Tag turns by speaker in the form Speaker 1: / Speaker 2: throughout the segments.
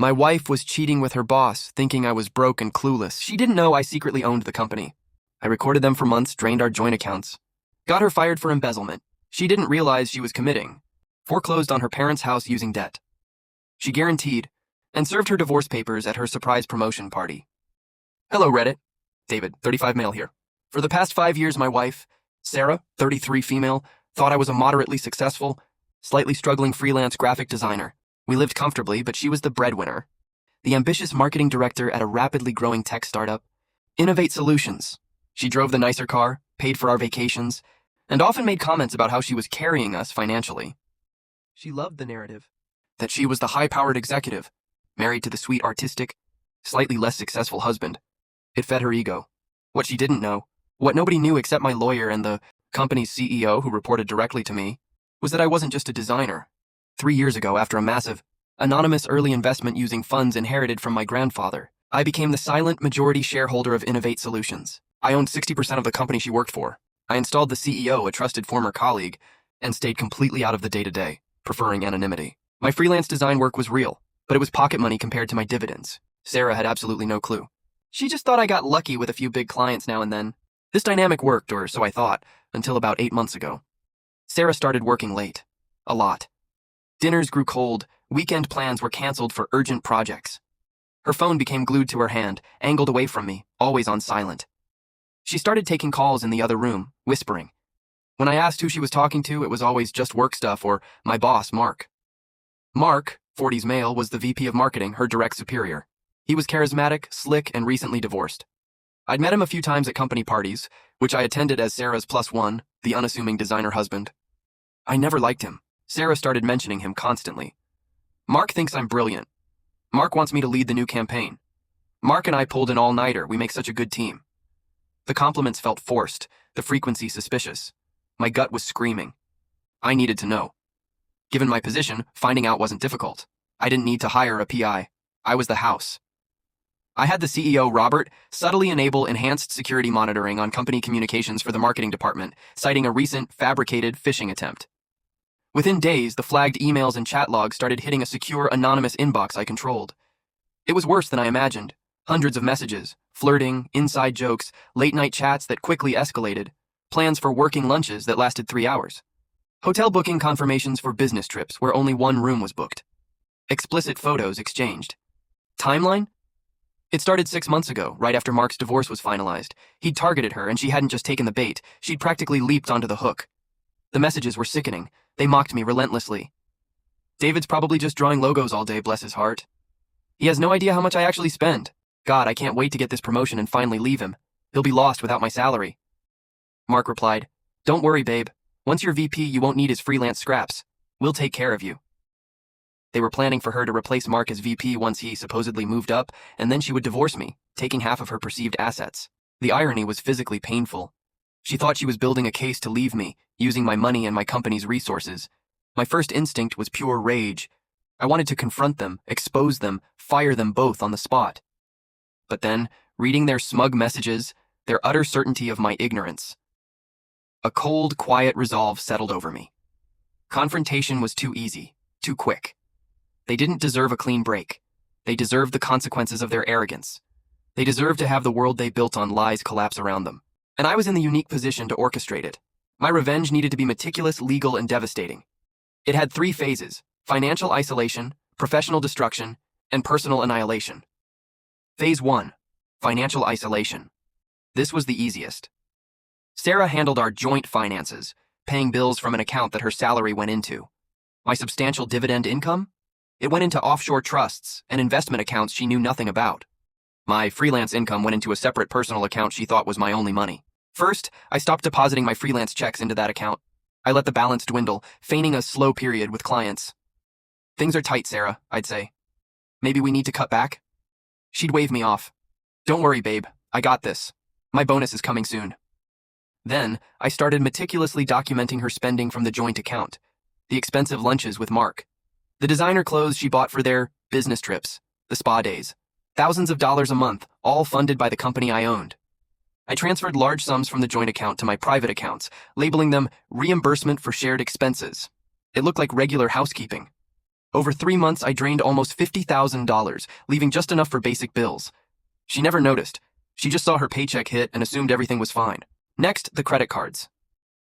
Speaker 1: My wife was cheating with her boss, thinking I was broke and clueless. She didn't know I secretly owned the company. I recorded them for months, drained our joint accounts. Got her fired for embezzlement. She didn't realize she was committing. Foreclosed on her parents' house using debt. She guaranteed and served her divorce papers at her surprise promotion party. Hello, Reddit. David, 35 male here. For the past 5 years, my wife, Sarah, 33 female, thought I was a moderately successful, slightly struggling freelance graphic designer. We lived comfortably, but she was the breadwinner. The ambitious marketing director at a rapidly growing tech startup. Innovate Solutions. She drove the nicer car, paid for our vacations, and often made comments about how she was carrying us financially. She loved the narrative that she was the high-powered executive, married to the sweet artistic, slightly less successful husband. It fed her ego. What she didn't know, what nobody knew except my lawyer and the company's CEO who reported directly to me, was that I wasn't just a designer. 3 years ago, after a massive, anonymous early investment using funds inherited from my grandfather, I became the silent majority shareholder of Innovate Solutions. I owned 60% of the company she worked for. I installed the CEO, a trusted former colleague, and stayed completely out of the day-to-day, preferring anonymity. My freelance design work was real, but it was pocket money compared to my dividends. Sarah had absolutely no clue. She just thought I got lucky with a few big clients now and then. This dynamic worked, or so I thought, until about 8 months ago. Sarah started working late. A lot. Dinners grew cold, weekend plans were canceled for urgent projects. Her phone became glued to her hand, angled away from me, always on silent. She started taking calls in the other room, whispering. When I asked who she was talking to, it was always just work stuff or my boss, Mark. Mark, 40s male, was the VP of marketing, her direct superior. He was charismatic, slick, and recently divorced. I'd met him a few times at company parties, which I attended as Sarah's +1, the unassuming designer husband. I never liked him. Sarah started mentioning him constantly. Mark thinks I'm brilliant. Mark wants me to lead the new campaign. Mark and I pulled an all-nighter. We make such a good team. The compliments felt forced, the frequency suspicious. My gut was screaming. I needed to know. Given my position, finding out wasn't difficult. I didn't need to hire a PI. I was the house. I had the CEO, Robert, subtly enable enhanced security monitoring on company communications for the marketing department, citing a recent fabricated phishing attempt. Within days, the flagged emails and chat logs started hitting a secure, anonymous inbox I controlled. It was worse than I imagined. Hundreds of messages, flirting, inside jokes, late-night chats that quickly escalated, plans for working lunches that lasted 3 hours. Hotel booking confirmations for business trips where only one room was booked. Explicit photos exchanged. Timeline? It started 6 months ago, right after Mark's divorce was finalized. He'd targeted her, and she hadn't just taken the bait. She'd practically leaped onto the hook. The messages were sickening. They mocked me relentlessly. David's probably just drawing logos all day, bless his heart. He has no idea how much I actually spend. God, I can't wait to get this promotion and finally leave him. He'll be lost without my salary. Mark replied, Don't worry, babe. Once you're VP, you won't need his freelance scraps. We'll take care of you. They were planning for her to replace Mark as VP once he supposedly moved up, and then she would divorce me, taking half of her perceived assets. The irony was physically painful. She thought she was building a case to leave me, using my money and my company's resources. My first instinct was pure rage. I wanted to confront them, expose them, fire them both on the spot. But then, reading their smug messages, their utter certainty of my ignorance, a cold, quiet resolve settled over me. Confrontation was too easy, too quick. They didn't deserve a clean break. They deserved the consequences of their arrogance. They deserved to have the world they built on lies collapse around them. And I was in the unique position to orchestrate it. My revenge needed to be meticulous, legal, and devastating. It had 3 phases: financial isolation, professional destruction, and personal annihilation. Phase 1, financial isolation. This was the easiest. Sarah handled our joint finances, paying bills from an account that her salary went into. My substantial dividend income? It went into offshore trusts and investment accounts she knew nothing about. My freelance income went into a separate personal account she thought was my only money. First, I stopped depositing my freelance checks into that account. I let the balance dwindle, feigning a slow period with clients. Things are tight, Sarah, I'd say. Maybe we need to cut back? She'd wave me off. Don't worry, babe. I got this. My bonus is coming soon. Then, I started meticulously documenting her spending from the joint account. The expensive lunches with Mark. The designer clothes she bought for their business trips. The spa days. Thousands of dollars a month, all funded by the company I owned. I transferred large sums from the joint account to my private accounts, labeling them reimbursement for shared expenses. It looked like regular housekeeping. Over 3 months, I drained almost $50,000, leaving just enough for basic bills. She never noticed. She just saw her paycheck hit and assumed everything was fine. Next, the credit cards.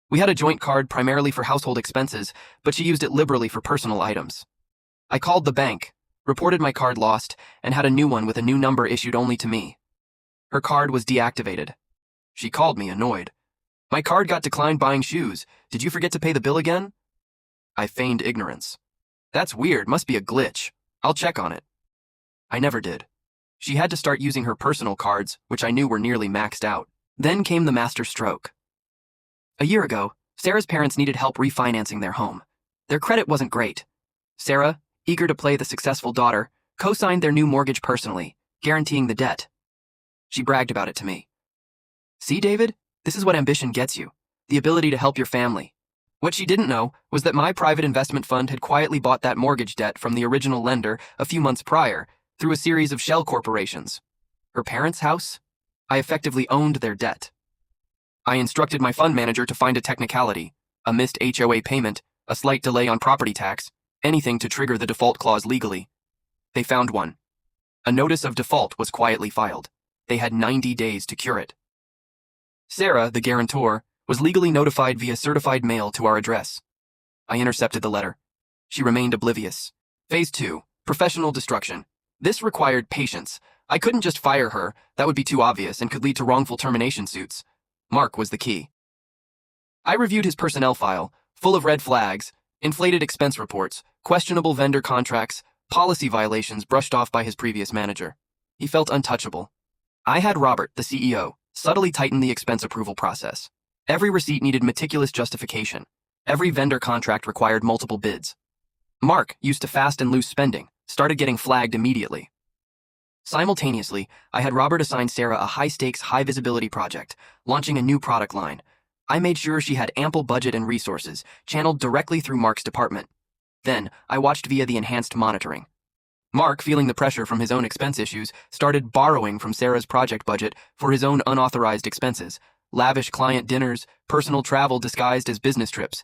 Speaker 1: We had a joint card primarily for household expenses, but she used it liberally for personal items. I called the bank, reported my card lost, and had a new one with a new number issued only to me. Her card was deactivated. She called me, annoyed. My card got declined buying shoes. Did you forget to pay the bill again? I feigned ignorance. That's weird, must be a glitch. I'll check on it. I never did. She had to start using her personal cards, which I knew were nearly maxed out. Then came the master stroke. A year ago, Sarah's parents needed help refinancing their home. Their credit wasn't great. Sarah, eager to play the successful daughter, co-signed their new mortgage personally, guaranteeing the debt. She bragged about it to me. See, David, this is what ambition gets you, the ability to help your family. What she didn't know was that my private investment fund had quietly bought that mortgage debt from the original lender a few months prior through a series of shell corporations. Her parents' house? I effectively owned their debt. I instructed my fund manager to find a technicality, a missed HOA payment, a slight delay on property tax, anything to trigger the default clause legally. They found one. A notice of default was quietly filed. They had 90 days to cure it. Sarah, the guarantor, was legally notified via certified mail to our address. I intercepted the letter. She remained oblivious. Phase 2, professional destruction. This required patience. I couldn't just fire her, that would be too obvious and could lead to wrongful termination suits. Mark was the key. I reviewed his personnel file, full of red flags, inflated expense reports, questionable vendor contracts, policy violations brushed off by his previous manager. He felt untouchable. I had Robert, the CEO, subtly tighten the expense approval process. Every receipt needed meticulous justification. Every vendor contract required multiple bids. Mark, used to fast and loose spending, started getting flagged immediately. Simultaneously, I had Robert assign Sarah a high-stakes, high-visibility project, launching a new product line. I made sure she had ample budget and resources, channeled directly through Mark's department. Then, I watched via the enhanced monitoring. Mark, feeling the pressure from his own expense issues, started borrowing from Sarah's project budget for his own unauthorized expenses, lavish client dinners, personal travel disguised as business trips.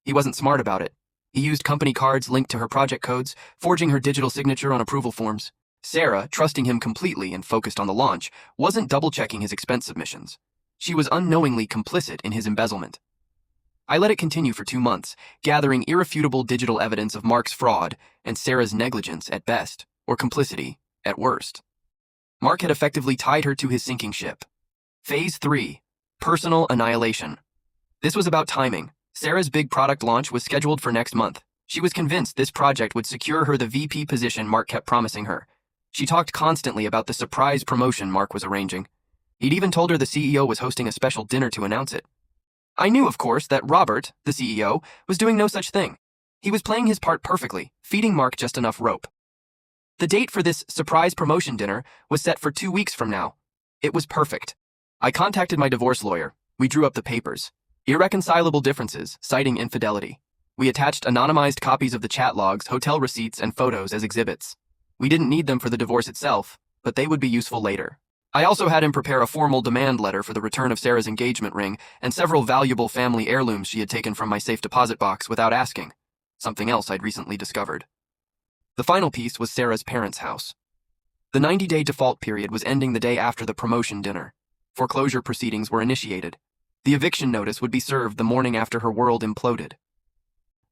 Speaker 1: He wasn't smart about it. He used company cards linked to her project codes, forging her digital signature on approval forms. Sarah, trusting him completely and focused on the launch, wasn't double-checking his expense submissions. She was unknowingly complicit in his embezzlement. I let it continue for 2 months, gathering irrefutable digital evidence of Mark's fraud and Sarah's negligence at best, or complicity at worst. Mark had effectively tied her to his sinking ship. Phase 3, personal annihilation. This was about timing. Sarah's big product launch was scheduled for next month. She was convinced this project would secure her the VP position Mark kept promising her. She talked constantly about the surprise promotion Mark was arranging. He'd even told her the CEO was hosting a special dinner to announce it. I knew, of course, that Robert, the CEO, was doing no such thing. He was playing his part perfectly, feeding Mark just enough rope. The date for this surprise promotion dinner was set for 2 weeks from now. It was perfect. I contacted my divorce lawyer. We drew up the papers. Irreconcilable differences, citing infidelity. We attached anonymized copies of the chat logs, hotel receipts, and photos as exhibits. We didn't need them for the divorce itself, but they would be useful later. I also had him prepare a formal demand letter for the return of Sarah's engagement ring and several valuable family heirlooms she had taken from my safe deposit box without asking, something else I'd recently discovered. The final piece was Sarah's parents' house. The 90-day default period was ending the day after the promotion dinner. Foreclosure proceedings were initiated. The eviction notice would be served the morning after her world imploded.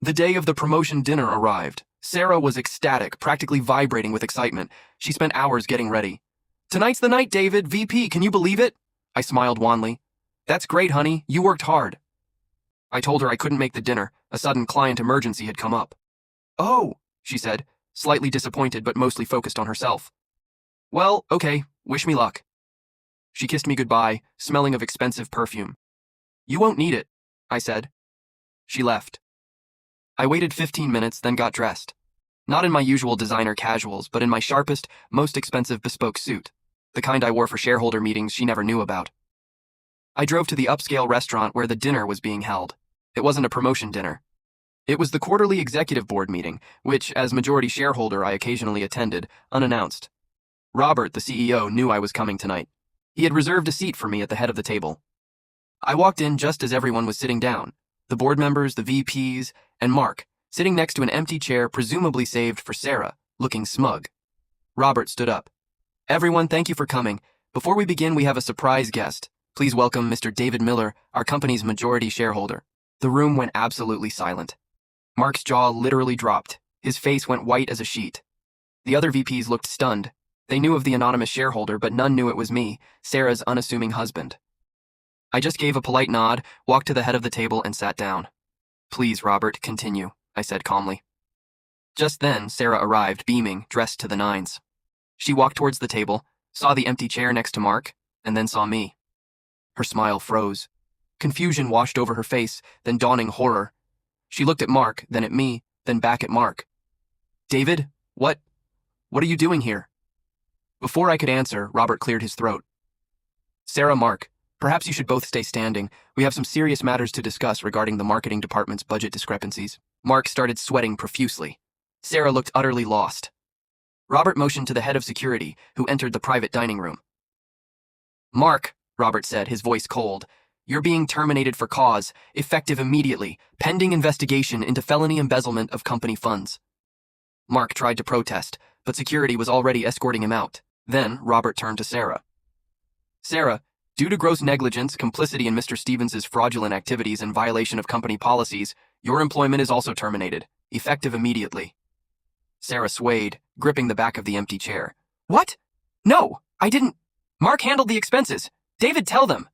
Speaker 1: The day of the promotion dinner arrived. Sarah was ecstatic, practically vibrating with excitement. She spent hours getting ready. "Tonight's the night, David, VP, can you believe it?" I smiled wanly. "That's great, honey, you worked hard." I told her I couldn't make the dinner. A sudden client emergency had come up. "Oh," she said, slightly disappointed but mostly focused on herself. "Well, okay, wish me luck." She kissed me goodbye, smelling of expensive perfume. "You won't need it," I said. She left. I waited 15 minutes, then got dressed. Not in my usual designer casuals, but in my sharpest, most expensive bespoke suit, the kind I wore for shareholder meetings she never knew about. I drove to the upscale restaurant where the dinner was being held. It wasn't a promotion dinner. It was the quarterly executive board meeting, which, as majority shareholder, I occasionally attended, unannounced. Robert, the CEO, knew I was coming tonight. He had reserved a seat for me at the head of the table. I walked in just as everyone was sitting down, the board members, the VPs, and Mark, sitting next to an empty chair presumably saved for Sarah, looking smug. Robert stood up. "Everyone, thank you for coming. Before we begin, we have a surprise guest. Please welcome Mr. David Miller, our company's majority shareholder." The room went absolutely silent. Mark's jaw literally dropped. His face went white as a sheet. The other VPs looked stunned. They knew of the anonymous shareholder, but none knew it was me, Sarah's unassuming husband. I just gave a polite nod, walked to the head of the table, and sat down. "Please, Robert, continue," I said calmly. Just then, Sarah arrived, beaming, dressed to the nines. She walked towards the table, saw the empty chair next to Mark, and then saw me. Her smile froze. Confusion washed over her face, then dawning horror. She looked at Mark, then at me, then back at Mark. "David, what are you doing here?" Before I could answer, Robert cleared his throat. "Sarah, Mark, perhaps you should both stay standing. We have some serious matters to discuss regarding the marketing department's budget discrepancies." Mark started sweating profusely. Sarah looked utterly lost. Robert motioned to the head of security, who entered the private dining room. "Mark," Robert said, his voice cold, "you're being terminated for cause, effective immediately, pending investigation into felony embezzlement of company funds." Mark tried to protest, but security was already escorting him out. Then Robert turned to Sarah. "Sarah, due to gross negligence, complicity in Mr. Stevens' fraudulent activities, and violation of company policies, your employment is also terminated, effective immediately." Sarah swayed, gripping the back of the empty chair. "What? No, I didn't. Mark handled the expenses. David, tell them."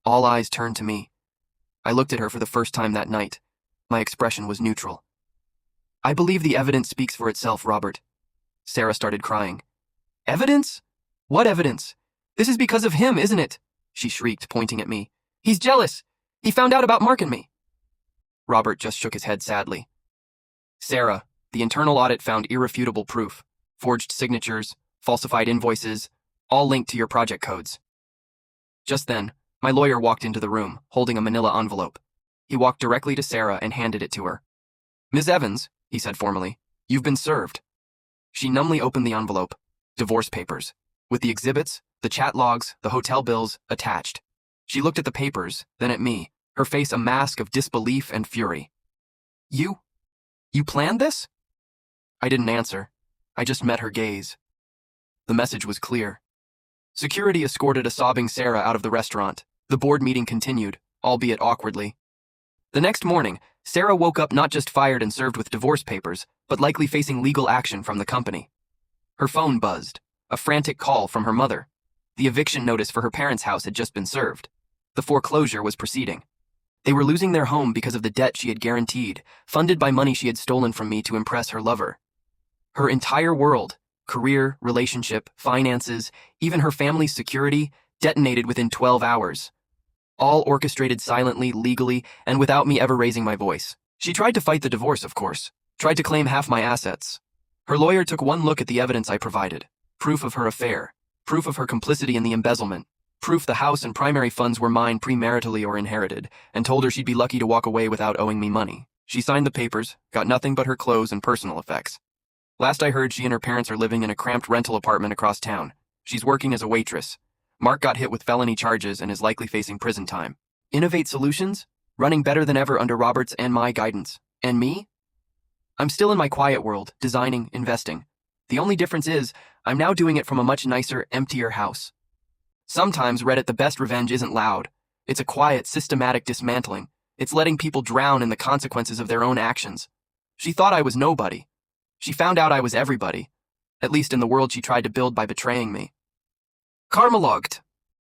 Speaker 1: All eyes turned to me. I looked at her for the first time that night. My expression was neutral. "I believe the evidence speaks for itself, Robert." Sarah started crying. "Evidence? What evidence? This is because of him, isn't it?" she shrieked, pointing at me. "He's jealous. He found out about Mark and me." Robert just shook his head sadly. "Sarah, the internal audit found irrefutable proof. Forged signatures, falsified invoices, all linked to your project codes." Just then, my lawyer walked into the room, holding a manila envelope. He walked directly to Sarah and handed it to her. "Ms. Evans," he said formally, "you've been served." She numbly opened the envelope. Divorce papers, with the exhibits, the chat logs, the hotel bills attached. She looked at the papers, then at me, her face a mask of disbelief and fury. You planned this?" I didn't answer. I just met her gaze. The message was clear. Security escorted a sobbing Sarah out of the restaurant. The board meeting continued, albeit awkwardly. The next morning, Sarah woke up not just fired and served with divorce papers, but likely facing legal action from the company. Her phone buzzed, a frantic call from her mother. The eviction notice for her parents' house had just been served. The foreclosure was proceeding. They were losing their home because of the debt she had guaranteed, funded by money she had stolen from me to impress her lover. Her entire world, career, relationship, finances, even her family's security, detonated within 12 hours. All orchestrated silently, legally, and without me ever raising my voice. She tried to fight the divorce, of course. Tried to claim half my assets. Her lawyer took one look at the evidence I provided. Proof of her affair. Proof of her complicity in the embezzlement. Proof the house and primary funds were mine premaritally or inherited, and told her she'd be lucky to walk away without owing me money. She signed the papers, got nothing but her clothes and personal effects. Last I heard, she and her parents are living in a cramped rental apartment across town. She's working as a waitress. Mark got hit with felony charges and is likely facing prison time. Innovate Solutions? Running better than ever under Robert's and my guidance. And me? I'm still in my quiet world, designing, investing. The only difference is, I'm now doing it from a much nicer, emptier house. Sometimes, Reddit, the best revenge isn't loud. It's a quiet, systematic dismantling. It's letting people drown in the consequences of their own actions. She thought I was nobody. She found out I was everybody. At least in the world she tried to build by betraying me. TheKarmaLog.